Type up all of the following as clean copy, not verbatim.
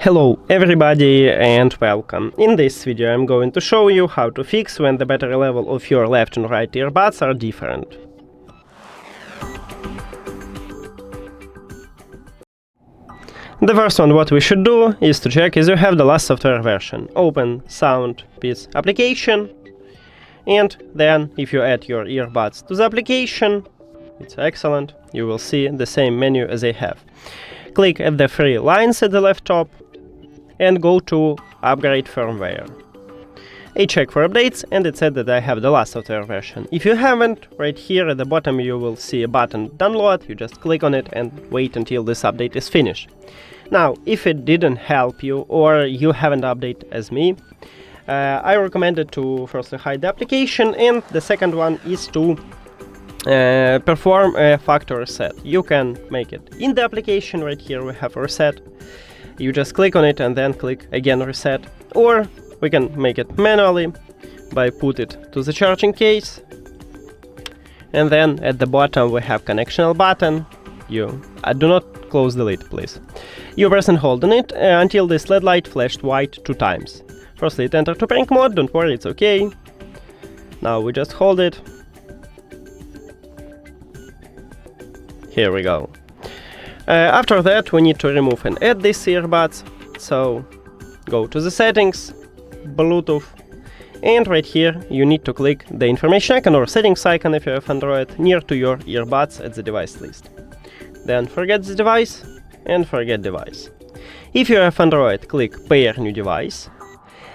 Hello everybody and welcome. In this video I'm going to show you how to fix when the battery level of your left and right earbuds are different. The first one what we should do is to check if you have the last software version. Open SOUNDPEATS application, and then if you add your earbuds to the application, it's excellent, you will see the same menu as I have. Click at the three lines at the left top and go to Upgrade Firmware. I check for updates and it said that I have the last software version. If you haven't, right here at the bottom you will see a button Download, you just click on it and wait until this update is finished. Now, if it didn't help you or you haven't updated as me, I recommend to firstly hide the application, and the second one is to perform a factory reset. You can make it in the application. Right here we have reset. You just click on it and then click again reset, or we can make it manually by put it to the charging case, and then at the bottom we have connection button. You do not close the lid, please. You press and hold on it until this LED light flashed white 2 times. Firstly it entered to prank mode, don't worry, it's okay. Now we just hold it. Here we go. After that we need to remove and add these earbuds, so go to the settings, Bluetooth, and right here you need to click the information icon or settings icon if you have Android near to your earbuds at the device list. Then forget the device and forget device. If you have Android, click Pair New Device,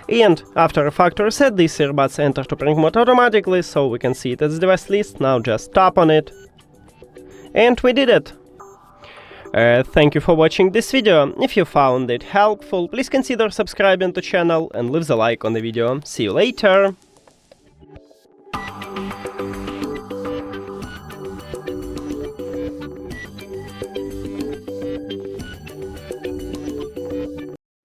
and after a factory reset these earbuds enter to prank mode automatically, so we can see it at the device list. Now just tap on it, and we did it! Thank you for watching this video. If you found it helpful, please consider subscribing to the channel and leave the like on the video. See you later!